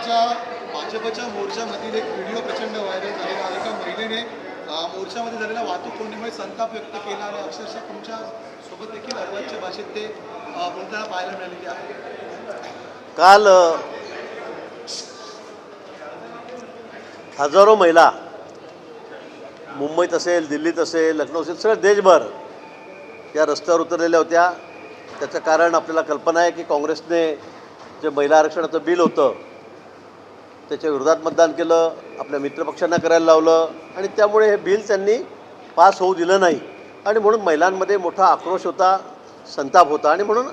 आजच्या भाजपच्या मोर्चामधील एक व्हिडिओ प्रचंड व्हायरल झालेला आहे. एका महिलेने मोर्चामध्ये झालेल्या वाहतूक कोंडीमुळे संताप व्यक्त केला आणि अक्षरशः तुमच्या सोबत देखील अर्वाच्य भाषेत ते बोलताना पाहायला मिळालेली आहे. काल हजारो महिला मुंबईत असेल, दिल्लीत असेल, लखनौ असेल, सगळं देशभर या रस्त्यावर उतरलेल्या होत्या. त्याचं कारण आपल्याला कल्पना आहे की काँग्रेसने जे महिला आरक्षणाचं बिल होतं त्याच्या विरोधात मतदान केलं, आपल्या मित्रपक्षांना करायला लावलं आणि त्यामुळे हे बिल त्यांनी पास होऊ दिलं नाही आणि म्हणून महिलांमध्ये मोठा आक्रोश होता, संताप होता आणि म्हणून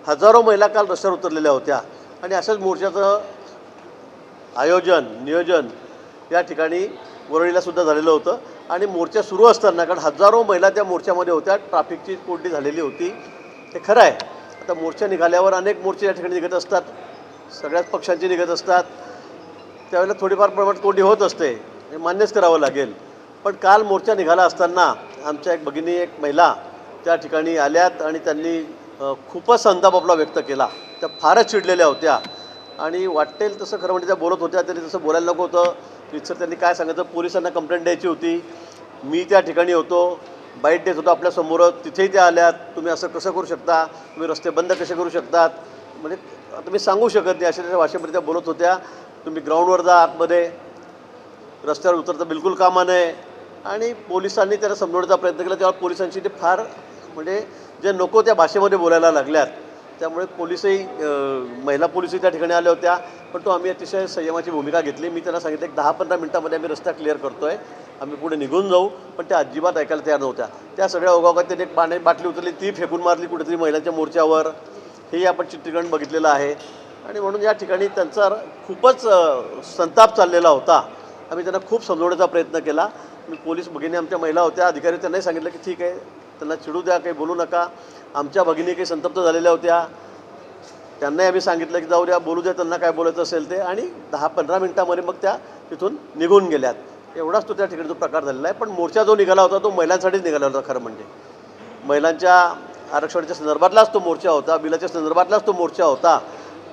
हजारो महिला काल रस्त्यावर उतरलेल्या होत्या. आणि अशाच मोर्चाचं नियोजन या ठिकाणी वरळीलासुद्धा झालेलं होतं आणि मोर्चा सुरू असताना, कारण हजारो महिला त्या मोर्चामध्ये होत्या, ट्रॅफिकची कोंडी झालेली होती, हे खरं आहे. आता मोर्चा निघाल्यावर अनेक मोर्चे या ठिकाणी निघत असतात, सगळ्याच पक्षांचे निघत असतात, त्यावेळेला थोडीफार प्रमाणात कोंडी होत असते, हे मान्यच करावं लागेल. पण काल मोर्चा निघाला असताना आमच्या एक भगिनी, एक महिला त्या ठिकाणी आल्यात आणि त्यांनी खूपच संताप आपला व्यक्त केला. त्या फारच चिडलेल्या होत्या आणि वाटेल तसं खरं म्हणजे त्या बोलत होत्या. त्यांनी तसं बोलायला नको होतं. सर त्यांनी काय सांगायचं, पोलिसांना कंप्लेंट द्यायची होती. मी त्या ठिकाणी होतो, बाईट देत होतो आपल्यासमोरच, तिथेही त्या आल्यात. तुम्ही असं कसं करू शकता, तुम्ही रस्ते बंद कसे करू शकतात, म्हणजे आता मी सांगू शकत नाही, अशा भाषेमध्ये त्या बोलत होत्या. तुम्ही ग्राउंडवर जा, आतमध्ये रस्त्यावर उतरता बिलकुल कामा नये. आणि पोलिसांनी त्याला समजवण्याचा प्रयत्न केला, तेव्हा पोलिसांची ते फार म्हणजे जे नको त्या भाषेमध्ये बोलायला लागल्यात. त्यामुळे महिला पोलिसही त्या ठिकाणी आल्या होत्या. पण आम्ही अतिशय संयमाची भूमिका घेतली. मी त्यांना सांगितलं एक 10-15 मिनिटांमध्ये आम्ही रस्ता क्लिअर करतो आहे, आम्ही पुढे निघून जाऊ. पण त्या अजिबात ऐकायला तयार नव्हत्या. त्या सगळ्या ओघाओघात त्यांनी एक पाणी बाटली उचलली, ती फेकून मारली कुठेतरी महिलांच्या मोर्चावर. हेही आपण चित्रीकरण बघितलेलं आहे. आणि म्हणून या ठिकाणी त्यांचा खूपच संताप चाललेला होता. आम्ही त्यांना खूप समजवण्याचा प्रयत्न केला. मी पोलीस भगिनी, आमच्या महिला होत्या, अधिकारी, त्यांनाही सांगितलं की ठीक आहे, त्यांना चिडू द्या, काही बोलू नका. आमच्या भगिनी काही संतप्त झालेल्या होत्या, त्यांनाही आम्ही सांगितलं की जाऊ द्या, बोलू द्या, त्यांना काय बोलायचं असेल ते. आणि 10-15 मिनिटांमध्ये मग त्या तिथून निघून गेल्यात. एवढाच तो त्या ठिकाणी जो प्रकार झालेला आहे. पण मोर्चा जो निघाला होता तो महिलांसाठीच निघाला होता. खरं म्हणजे महिलांच्या आरक्षणाच्या संदर्भातलाच तो मोर्चा होता, बिलाच्या संदर्भातलाच तो मोर्चा होता.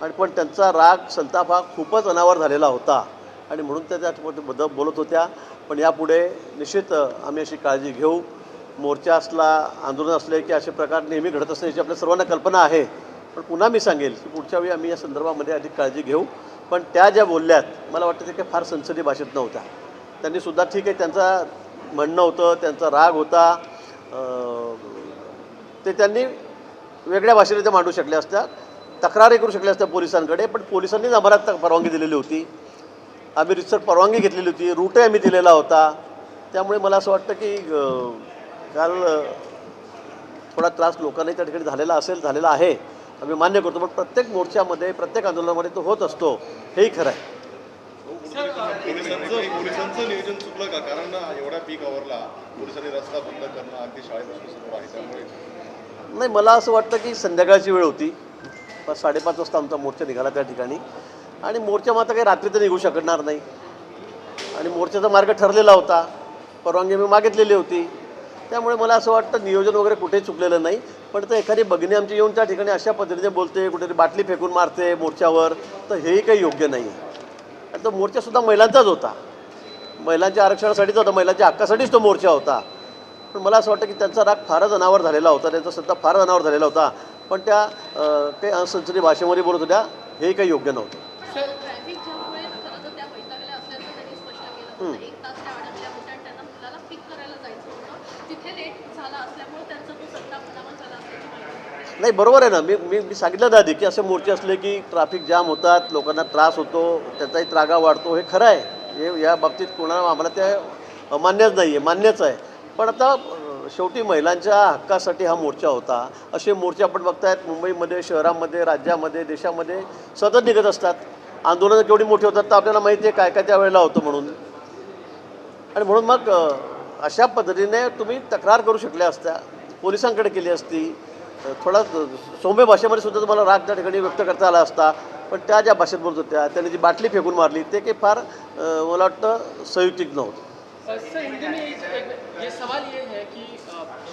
आणि पण त्यांचा राग, संताप हा खूपच अनावर झालेला होता आणि म्हणून त्या त्याबद्दल बोलत होत्या. पण यापुढे निश्चित आम्ही अशी काळजी घेऊ. मोर्चा असला, आंदोलन असले की असे प्रकार नेहमी घडत असते, याची आपल्या सर्वांना कल्पना आहे. पण पुन्हा मी सांगेल की पुढच्या वेळी आम्ही या संदर्भामध्ये अधिक काळजी घेऊ. पण त्या ज्या बोलल्यात, मला वाटतं ते काही फार संसदीय भाषेत नव्हत्या. त्यांनीसुद्धा ठीक आहे, त्यांचं म्हणणं होतं, त्यांचा राग होता, ते त्यांनी वेगळ्या भाषेने ते मांडू शकल्या असत्या, तक्रारही करू शकल्या असत्या पोलिसांकडे. पण पोलिसांनीच आम्हाला परवानगी दिलेली होती, आम्ही रितसर परवानगी घेतलेली होती, रूटही आम्ही दिलेला होता. त्यामुळे मला असं वाटतं की काल थोडा त्रास लोकांनाही त्या ठिकाणी झालेला आहे, आम्ही मान्य करतो. पण प्रत्येक मोर्चामध्ये, प्रत्येक आंदोलनामध्ये तो होत असतो, हेही खरं आहे. पोलिसांचं नियोजन चुकलं का? कारण एवढ्या पीक आवरला, पोलिसांनी रस्ता बंद करणं अगदी शाळेपासून सुरू आहे, त्यामुळे नाही, मला असं वाटतं की संध्याकाळची वेळ होती, 5:30 वाजता आमचा मोर्चा निघाला त्या ठिकाणी. आणि मोर्चा मात्र काही रात्री तर निघू शकणार नाही आणि मोर्चाचा मार्ग ठरलेला होता, परवानगी मी मागितलेली होती. त्यामुळे मला असं वाटतं नियोजन वगैरे कुठेही चुकलेलं नाही. पण तर एखादी भगिनी आमची येऊन त्या ठिकाणी अशा पद्धतीने बोलते, कुठेतरी बाटली फेकून मारते मोर्चावर, तर हेही काही योग्य नाही आहे. आणि तो मोर्चासुद्धा महिलांचाच होता, महिलांच्या आरक्षणासाठीच होता, महिलांच्या हक्कासाठीच तो मोर्चा होता. पण मला असं वाटतं की त्यांचा राग फारच अनावर झालेला होता, त्यांचा संताप फारच अनावर झालेला होता. पण त्या काही असंसदीय भाषेमध्ये बोलत होत्या, हे काही योग्य नव्हतं. नाही, बरोबर आहे ना. मी सांगितलं ना आधी की असे मोर्चे असले की ट्रॅफिक जाम होतात, लोकांना त्रास होतो, त्याचाही त्रागा वाढतो, हे खरं आहे. हे या बाबतीत कोणाला आम्हाला ते अमान्यच नाही आहे, मान्यच आहे. पण आता शेवटी महिलांच्या हक्कासाठी हा मोर्चा होता. असे मोर्चे आपण बघतायत मुंबईमध्ये, शहरामध्ये, राज्यामध्ये, देशामध्ये सतत निघत असतात. आंदोलनं केवढी मोठी होतात तर आपल्याला माहिती आहे काय काय त्यावेळेला होतं म्हणून. आणि म्हणून मग अशा पद्धतीने तुम्ही तक्रार करू शकल्या असत्या, पोलिसांकडे केली असती, थोडा सौम्य भाषेमध्ये सुद्धा तुम्हाला राग त्या ठिकाणी व्यक्त करता आला असता. पण त्या ज्या भाषेत बोलत होत्या, त्यांनी जी बाटली फेकून मारली, ते काही फार मला वाटतं संयुक्तिक नव्हतं. सर, हिंदी में ये सवाल ये है कि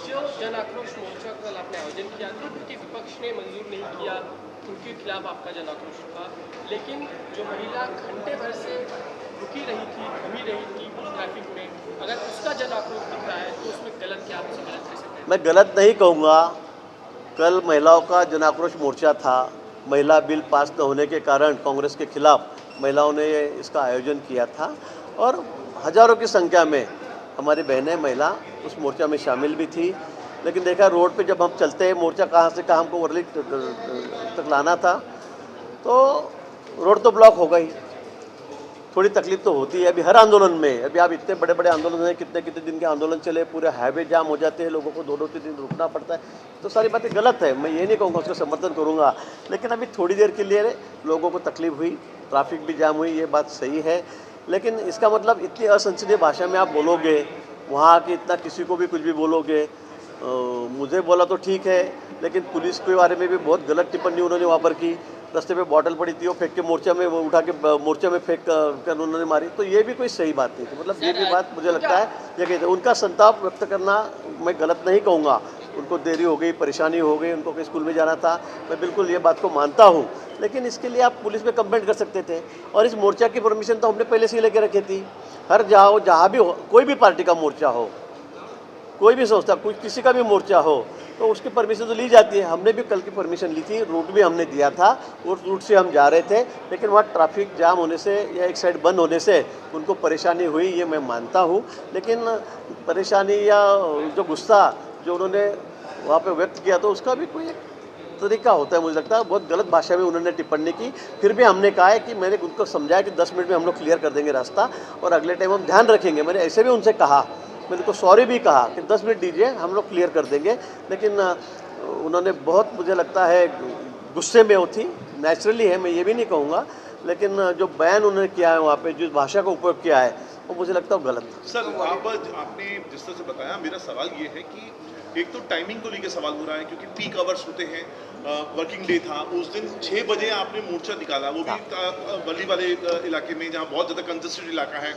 जो जन आक्रोश मोर्चा कल आपने आयोजन किया था, क्योंकि विपक्ष ने मंजूर नहीं किया उनके खिलाफ आपका जन आक्रोश था, लेकिन जो महिला घंटे भर से रुकी रही थी, थमी रही थी ट्रैफिक में, अगर उसका जन आक्रोश दिख रहा है तो उसमें गलत क्या, आप उसे गलत कैसे कहें? मैं गलत नहीं कहूँगा। कल महिलाओं का जन आक्रोश मोर्चा था। महिला बिल पास न होने के कारण कांग्रेस के खिलाफ महिलाओं ने इसका आयोजन किया था और हज़ारों की संख्या में हमारी बहनें महिला उस मोर्चा में शामिल भी थी। लेकिन देखा रोड पे जब हम चलते हैं, मोर्चा कहाँ से कहाँ हमको वर्ली तक लाना था, तो रोड तो ब्लॉक हो गई। थोड़ी तकलीफ तो होती है अभी हर आंदोलन में। अभी आप इतने बड़े बड़े आंदोलन हैं, कितने कितने दिन के आंदोलन चले, पूरे हाईवे जाम हो जाते हैं, लोगों को 2-2 दिन रुकना पड़ता है। तो सारी बातें गलत है, मैं ये नहीं कहूँगा उसका समर्थन करूँगा, लेकिन अभी थोड़ी देर के लिए लोगों को तकलीफ हुई, ट्रैफिक भी जाम हुई, ये बात सही है। लेकिन इसका मतलब इतनी असंसदीय भाषा में आप बोलोगे, वहाँ के इतना किसी को भी कुछ भी बोलोगे। मुझे बोला तो ठीक है, लेकिन पुलिस के बारे में भी बहुत गलत टिप्पणी उन्होंने वहाँ पर की। रास्ते पे बॉटल पड़ी थी, वो फेंक के मोर्चा में, वो उठा के मोर्चे में फेंक कर उन्होंने मारी, तो ये भी कोई सही बात नहीं थी। मतलब ये भी बात मुझे लगता है ये कि उनका संताप व्यक्त करना मैं गलत नहीं कहूँगा। उनको देरी हो गई, परेशानी हो गई, उनको कहीं स्कूल में जाना था, मैं बिल्कुल ये बात को मानता हूँ। लेकिन इसके लिए आप पुलिस में कंप्लेंट कर सकते थे, और इस मोर्चा की परमिशन तो हमने पहले से ही लेके रखी थी। हर जाओ, जहाँ भी हो, कोई भी पार्टी का मोर्चा हो, कोई भी संस्था, कोई किसी का भी मोर्चा हो, तो उसकी परमिशन तो ली जाती है। हमने भी कल की परमिशन ली थी, रूट भी हमने दिया था, उस रूट से हम जा रहे थे, लेकिन वहाँ ट्रैफिक जाम होने से या एक साइड बंद होने से उनको परेशानी हुई, ये मैं मानता हूँ। लेकिन परेशानी या जो गुस्सा जो उन्होंने वहाँ पे व्यक्त किया, तो उसका भी कोई एक तरीका होता है। मुझे लगता है बहुत गलत भाषा में उन्होंने टिप्पणी की। फिर भी हमने कहा है कि मैंने उनको समझाया कि 10 मिनट में हम लोग क्लियर कर देंगे रास्ता, और अगले टाइम हम ध्यान रखेंगे। मैंने ऐसे भी उनसे कहा, मैंने तो सॉरी भी कहा कि 10 मिनट दीजिए, हम लोग क्लियर कर देंगे। लेकिन उन्होंने बहुत, मुझे लगता है, गुस्से में वो थी। नेचुरली है, मैं ये भी नहीं कहूँगा, लेकिन जो बयान उन्होंने किया है वहाँ पे, जिस भाषा का उपयोग किया है, वो मुझे लगता है गलत था। सर, आपने जिस तरह से बताया, मेरा सवाल ये है कि एक तो टाइमिंग को लेकर सवाल हो रहा है, क्योंकि पीक आवर्स होते हैं, वर्किंग डे था उस दिन, 6 बजे आपने मोर्चा निकाला, वो भी वली वाले इलाके में जहाँ बहुत ज़्यादा कंजेस्टेड इलाका है।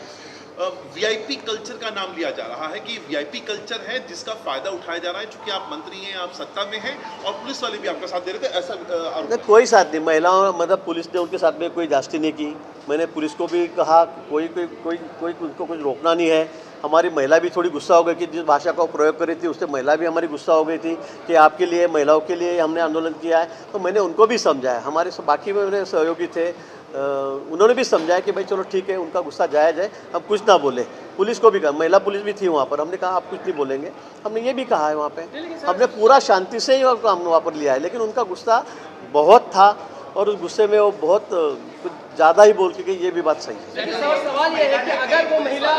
वीआईपी कल्चर का नाम लिया जा रहा है कि वीआईपी कल्चर है जिसका फायदा उठाया जा रहा है, चूंकि आप मंत्री हैं, आप सत्ता में हैं, और पुलिस वाले भी आपका साथ दे रहे थे, ऐसा नहीं, कोई साथ नहीं। महिलाओं, मतलब पुलिस ने उनके साथ में कोई जास्ती नहीं की। मैंने पुलिस को भी कहा कोई उनको कुछ रोकना नहीं है। हमारी महिला भी थोड़ी गुस्सा हो गई कि जिस भाषा का प्रयोग करी थी, उससे महिला भी हमारी गुस्सा हो गई थी कि आपके लिए, महिलाओं के लिए हमने आंदोलन किया है। तो मैंने उनको भी समझाया, हमारे बाकी में मेरे सहयोगी थे, उन्होंने भी समझाया कि भाई चलो ठीक है, उनका गुस्सा जायज़ है, हम कुछ ना बोले। पुलिस को भी कहा, महिला पुलिस भी थी वहाँ पर, हमने कहा आप कुछ नहीं बोलेंगे, हमने ये भी कहा है वहाँ पे। हमने पूरा शांति से ही हमने वहाँ पर लिया है, लेकिन उनका गुस्सा बहुत था, और उस गुस्से में वो बहुत कुछ ज़्यादा ही बोल के गई, ये भी बात सही है। लेकिन सवाल ये है कि अगर वो महिला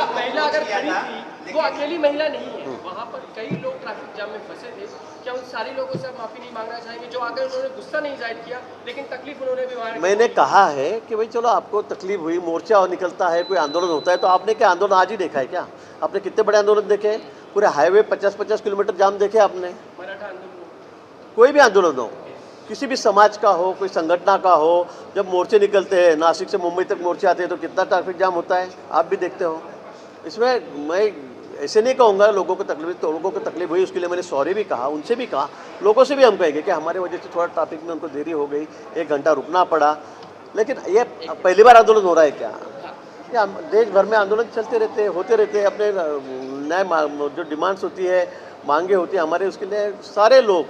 अगर खड़ी थी, वो अकेली महिला नहीं है, वहाँ पर कई लोग ट्रैफिक जाम में फंसे थे, क्या उन सारे लोगों से आप माफ़ी नहीं मांगना चाहेंगे जो आकर उन्होंने गुस्सा नहीं जाहिर किया, लेकिन तकलीफ उन्होंने भी वहाँ? मैंने कहा है कि भाई चलो आपको तकलीफ हुई, मोर्चा और निकलता है, कोई आंदोलन होता है, तो आपने क्या आंदोलन आज ही देखा है क्या? आपने कितने बड़े आंदोलन देखे हैं? पूरे हाईवे 50-50 किलोमीटर जाम देखे आपने? मराठा आंदोलन, कोई भी आंदोलन हो, किसी भी समाज का हो, कोई संगठन का हो, जब मोर्चे निकलते हैं, नासिक से मुंबई तक मोर्चे आते हैं, तो कितना ट्रैफिक जाम होता है, आप भी देखते हो। इसमें मैं ऐसे नहीं कहूँगा लोगों को तकलीफ, तो लोगों को तकलीफ हुई, उसके लिए मैंने सॉरी भी कहा, उनसे भी कहा, लोगों से भी हम कहेंगे कि हमारे वजह से थोड़ा ट्रैफिक में उनको देरी हो गई, 1 घंटा रुकना पड़ा। लेकिन ये पहली बार आंदोलन हो रहा है क्या? या देश भर में आंदोलन चलते रहते, होते रहते हैं। अपने नए जो डिमांड्स होती है, मांगे होती है हमारे, उसके लिए सारे लोग,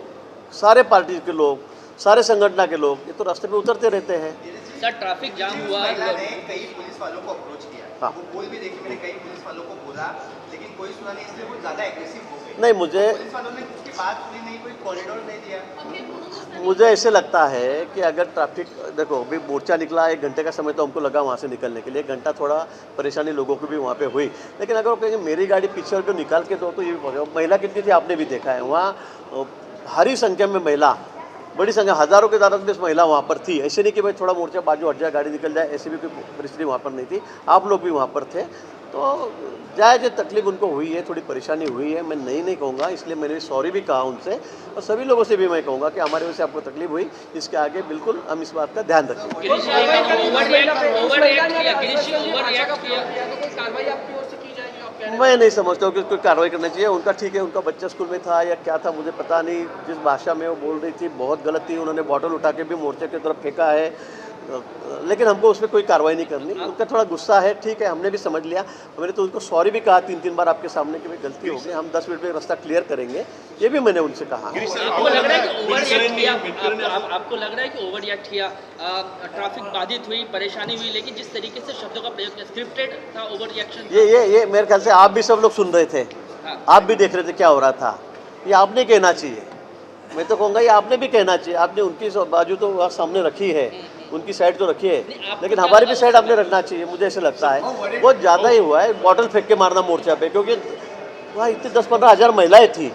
सारे पार्टी के लोग, सारे संगठन के लोग ये तो रास्ते पे उतरते रहते हैं। सर, ट्रैफिक जाम हुआ, कई पुलिस वालों को अप्रोच किया, हाँ। वो बोल भी देखिए, मैंने कई पुलिस वालों को बोला, लेकिन कोई सुना नहीं, इसलिए वो ज़्यादा एग्रेसिव हो गए। नहीं, मुझे पुलिस वालों ने उसकी बात सुनी नहीं, कोई कॉरिडोर नहीं दिया। मुझे ऐसे लगता है कि अगर ट्रैफिक, देखो अभी मोर्चा निकला, 1 घंटे का समय तो हमको लगा वहाँ से निकलने के लिए, 1 घंटा थोड़ा परेशानी लोगों को भी वहाँ पे हुई। लेकिन अगर कहेंगे मेरी गाड़ी पीछे को निकाल के दो, तो ये भी पॉसिबल। महिला कितनी थी आपने भी देखा है, वहाँ भारी संख्या में महिला, बड़ी संख्या, हज़ारों के तादाद में महिला वहाँ पर थी। ऐसे नहीं कि भाई थोड़ा मोर्चा बाजू हट जाए, गाड़ी निकल जाए, ऐसी भी कोई परिस्थिति वहाँ पर नहीं थी। आप लोग भी वहाँ पर थे, तो जायज़ तकलीफ उनको हुई है, थोड़ी परेशानी हुई है, मैं नहीं कहूँगा, इसलिए मैंने सॉरी भी कहा उनसे, और सभी लोगों से भी मैं कहूँगा कि हमारे वजह से आपको तकलीफ हुई, इसके आगे बिल्कुल हम इस बात का ध्यान रखेंगे। गिरीश जी, ओवररिएक्ट किया, गिरीश जी ओवररिएक्ट किया। कोई कार्रवाई आपकी ओर से की जाएगी? कहने मैं नहीं समझता हूँ कि कोई कार्रवाई करनी चाहिए। उनका ठीक है, उनका बच्चा स्कूल में था या क्या था मुझे पता नहीं, जिस भाषा में वो बोल रही थी बहुत गलत थी। उन्होंने बॉटल उठा के भी मोर्चे की तरफ फेंका है, लेकिन हमको उसमें कोई कार्रवाई नहीं करनी। उनका थोड़ा गुस्सा है, ठीक है, हमने भी समझ लिया। मैंने तो उनको सॉरी भी कहा 3-3 बार आपके सामने कि भाई गलती हो गई, हम 10 मिनट में रास्ता क्लियर करेंगे, ये भी मैंने उनसे कहा। आपको लग रहा है कि ओवर रिएक्ट किया? आपको लग रहा है कि ओवर रिएक्ट किया? ट्रैफिक बाधित हुई, परेशानी हुई, लेकिन जिस तरीके से शब्दों का प्रयोग किया, स्क्रिप्टेड था, ओवर रिएक्शन? ये मेरे ख्याल से आप भी सब लोग सुन रहे थे, आप भी देख रहे थे क्या हो रहा था। ये आपने कहना चाहिए, मैं तो कहूँगा ये आपने भी कहना चाहिए। आपने उनकी बाजू तो वहाँ सामने रखी है, उनकी साइड तो रखी है, लेकिन हमारी भी साइड आपने रखना चाहिए। मुझे ऐसे लगता है बहुत ज़्यादा ही हुआ है बॉटल फेंक के मारना मोर्चा पे, क्योंकि वहाँ इतनी 10-15 हज़ार महिलाएं थी,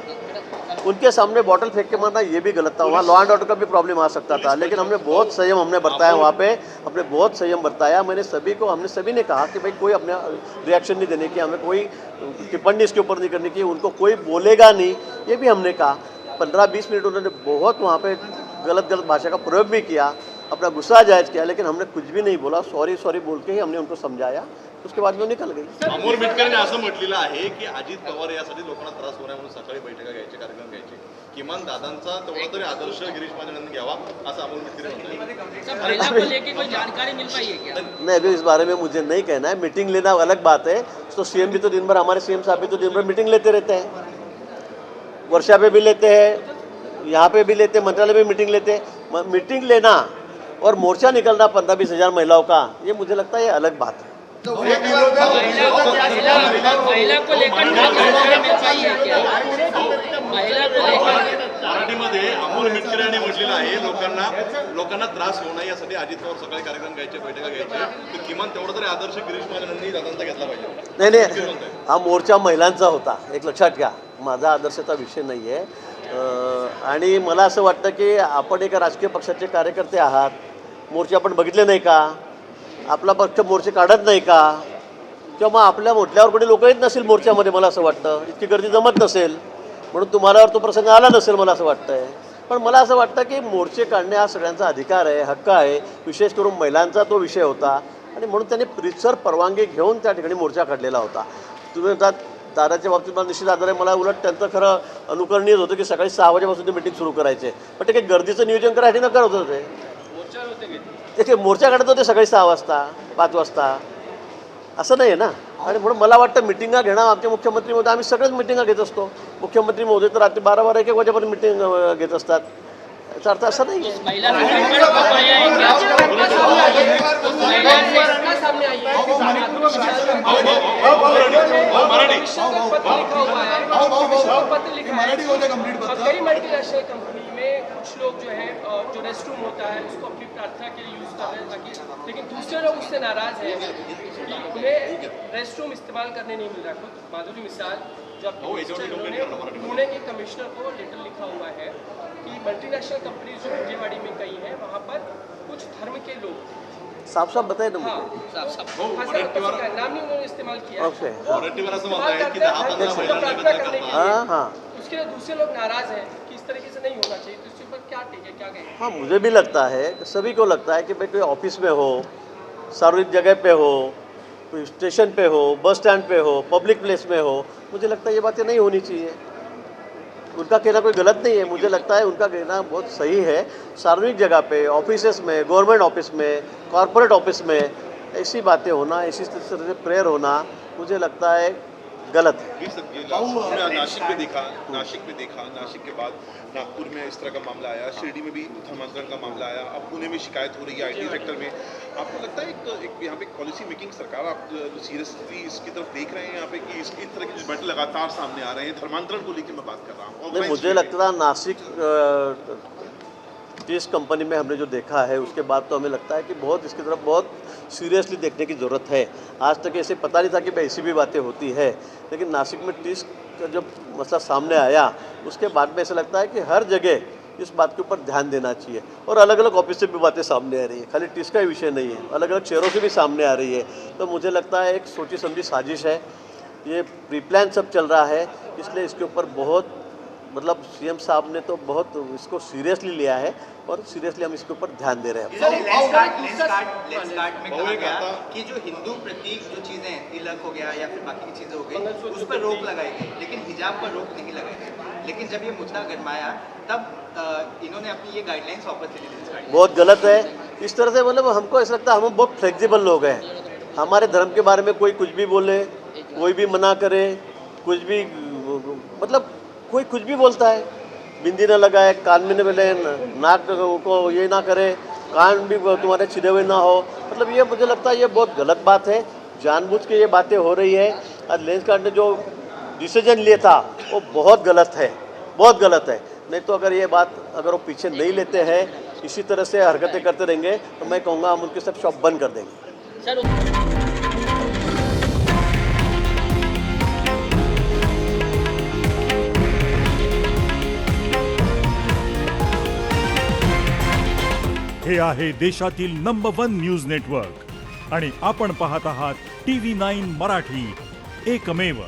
उनके सामने बॉटल फेंक के मारना ये भी गलत था। वहाँ लॉ एंड ऑर्डर का भी प्रॉब्लम आ सकता था, लेकिन हमने बहुत संयम हमने बरताया वहाँ पे, हमने बहुत संयम बरताया। हमने सभी ने कहा कि भाई कोई अपने रिएक्शन नहीं देने की, हमें कोई टिप्पणी इसके ऊपर नहीं करने की, उनको कोई बोलेगा नहीं, ये भी हमने कहा। 15-20 मिनट उन्होंने बहुत वहाँ पे गलत भाषा का प्रयोग भी किया, अपना गुस्सा जायज़ किया, लेकिन हमने कुछ भी नहीं बोला। सॉरी बोल के ही हमने उनको समझाया, उसके बाद में निकल गई। अमोल मिटकरींनी असं म्हटलेलं आहे की अजित पवार यासाठी लोकांना त्रास होणार म्हणून सकाळी बैठका घ्यायचे, कार्यक्रम घ्यायचे, किमान दादांचा तेवढा तरी आदर्श गिरीश महाजनांनी घ्यावा असं अमोल मिटकरी म्हणतात। महिला को लेके कोई जानकारी मिल पाई है क्या? नहीं, अभी इस बारे में मुझे नहीं कहना है। मीटिंग लेना अलग बात है, तो सीएम भी तो दिन भर, हमारे सीएम साहब भी तो दिन भर मीटिंग लेते रहते हैं, वर्षा पे भी लेते हैं, यहाँ पे भी लेते हैं, मंत्रालय में मीटिंग लेते हैं। मीटिंग लेना और मोर्चा निकलना 15-20 हज़ार महिलाओं का, ये मुझे लगता है ये अलग बात है। महिला को लेकर जानकारी मिल पाई है क्या? महिला को लेकर मराठीमध्ये अमोल मिटकरी यांनी म्हटलेलं आहे लोकांना त्रास होऊ नये यासाठी अजित पवार सकाळी कार्यक्रम घ्यायचे, बैठका घ्यायचे, तर किमान तेवढा तरी आदर्श गिरीश महाजनांनी दादांचा घेतला पाहिजे। नाही, हा मोर्चा महिलांचा होता, एक लक्षात घ्या, माझा आदर्शाचा विषय नाही आहे। आणि मला असं वाटतं की आपण एका राजकीय पक्षाचे कार्यकर्ते आहात, मोर्चे आपण बघितले नाही का? आपला पक्ष मोर्चे काढत नाही का? किंवा मग आपल्या मोठल्यावर कोणी लोक येत नसेल मोर्चामध्ये, मला असं वाटतं इतकी गर्दी जमत नसेल, म्हणून तुम्हाला तो प्रसंग आला नसेल, मला असं वाटतंय। पण मला असं वाटतं की मोर्चे काढणे हा सगळ्यांचा अधिकार आहे, हक्क आहे, विशेष करून महिलांचा तो विषय होता, आणि म्हणून त्यांनी रितसर परवानगी घेऊन त्या ठिकाणी मोर्चा काढलेला होता। तुम्ही दादाच्या बाबतीत मला निश्चित आदर आहे, मला उलट त्यांचं खरं अनुकरणीय होतं की सकाळी 6 वाजेपासून ते मीटिंग सुरू करायचे, पण ते काही गर्दीचं नियोजन करायसाठी न करत होते, ते मोर्चा काढत होते सकाळी 6 वाजता 5 वाजता, असं नाही आहे ना। आणि म्हणून मला वाटतं मिटिंगा घेणं, आमचे मुख्यमंत्री महोदय आम्ही सगळेच मिटिंगा घेत असतो, मुख्यमंत्री महोदय तर रात्री 12-1 वाजेपर्यंत मिटिंग घेत असतात, याचा अर्थ असं नाही आहे। महिला को लेकर कोई आया है क्या? सामने आई है पत्र लिखा है, कई मल्टीनेशनल कंपनी में कुछ लोग जो है जो रेस्ट रूम होता है उसको अपनी प्रार्थना के लिए यूज कर रहे हैं, ताकि लेकिन दूसरे लोग उससे नाराज हैं कि उन्हें रेस्ट रूम इस्तेमाल करने नहीं मिल रहा। खुद माधुरी मिसाल जो पुणे के कमिश्नर को लेटर लिखा हुआ है कि मल्टीनेशनल कंपनीज जो विजयवाड़ी में कई हैं वहाँ पर कुछ धर्म के लोग साफ बताए ना मुझे। नाम नहीं उन्होंने इस्तेमाल किया, मराठीवर असं म्हणताय की 10-15 प्रार्थना करने के हाँ हाँ लिए, उसके लिए दूसरे लोग नाराज हैं कि इस तरीके से नहीं होना चाहिए, तो इसके ऊपर क्या टिके, क्या कहें? हाँ, मुझे भी लगता है, सभी को लगता है कि भाई कोई ऑफिस में हो, सार्वजनिक जगह पे हो, कोई स्टेशन पे हो, बस स्टैंड पे हो, पब्लिक प्लेस में हो, मुझे लगता है ये बातें नहीं होनी चाहिए। उनका कहना कोई गलत नहीं है, मुझे लगता है उनका कहना बहुत सही है। सार्वजनिक जगह पे, ऑफिसेस में, गवर्नमेंट ऑफिस में, कॉरपोरेट ऑफिस में ऐसी बातें होना, ऐसी तरह से प्रेयर होना, मुझे लगता है गलत है। नासिक में देखा, नासिक के बाद नागपुर में इस तरह का मामला आया, शिरडी में भी धर्मांतरण का मामला आया, अब पुणे में शिकायत हो रही है IT सेक्टर में। आपको लगता है एक यहाँ पे पॉलिसी मेकिंग सरकार आप सीरियसली इसकी तरफ देख रहे हैं यहाँ पे कि इस तरह के बैठे लगातार सामने आ रहे हैं? धर्मांतरण को लेकर मैं बात कर रहा हूँ। नहीं, मुझे लगता था नासिक जिस कंपनी में हमने जो देखा है उसके बाद तो हमें लगता है कि बहुत इसकी तरफ बहुत सीरियसली देखने की ज़रूरत है। आज तक ऐसे पता नहीं था कि भाई ऐसी भी बातें होती है, लेकिन नासिक में टीस का जब मसला सामने आया उसके बाद में ऐसा लगता है कि हर जगह इस बात के ऊपर ध्यान देना चाहिए। और अलग अलग ऑफिस से भी बातें सामने आ रही है, खाली टीस का ही विषय नहीं है, अलग अलग शहरों से भी सामने आ रही है। तो मुझे लगता है एक सोची समझी साजिश है, ये प्री प्लान सब चल रहा है, इसलिए इसके ऊपर बहुत मतलब सीएम साहब ने तो बहुत इसको सीरियसली लिया है और सीरियसली हम इसके ऊपर ध्यान दे रहे हैं। सर, लेंस और कार्ड में वो कहा एक गया आता- कि जो हिंदू प्रतीक जो चीजें हैं, तिलक हो गया या फिर बाकी की चीजें हो गई, मंगलसूत्र उस पर रोक लगाई गई, लेकिन हिजाब पर रोक नहीं लगाई गई। लेकिन जब ये मुद्दा गरमाया तब इन्होंने अपनी ये गाइडलाइंस वापस ले ली लेंस कार्ड। बहुत गलत है इस तरह से, मतलब हमको ऐसा लगता है हम बहुत फ्लेक्सिबल लोग हैं। हमारे धर्म के बारे में कोई कुछ भी बोले, कोई भी मना करे, कुछ भी मतलब कोई कुछ भी बोलता है, बिंदी न लगाए, कान में न मिले, नाक को ये ना करे, कान भी तुम्हारे छिदे हुए ना हो, मतलब ये मुझे लगता है ये बहुत गलत बात है। जानबूझ के ये बातें हो रही है। आज लेंस कार्ड ने जो डिसीजन लिया था वो बहुत गलत है, बहुत गलत है। नहीं तो अगर ये बात अगर वो पीछे नहीं लेते हैं, इसी तरह से हरकतें करते रहेंगे तो मैं कहूँगा हम उनके सब शॉप बंद कर देंगे। सर हे आहे देशातील नंबर 1 न्यूज नेटवर्क आणि आपण पाहत आहात TV9 मराठी, एकमेव।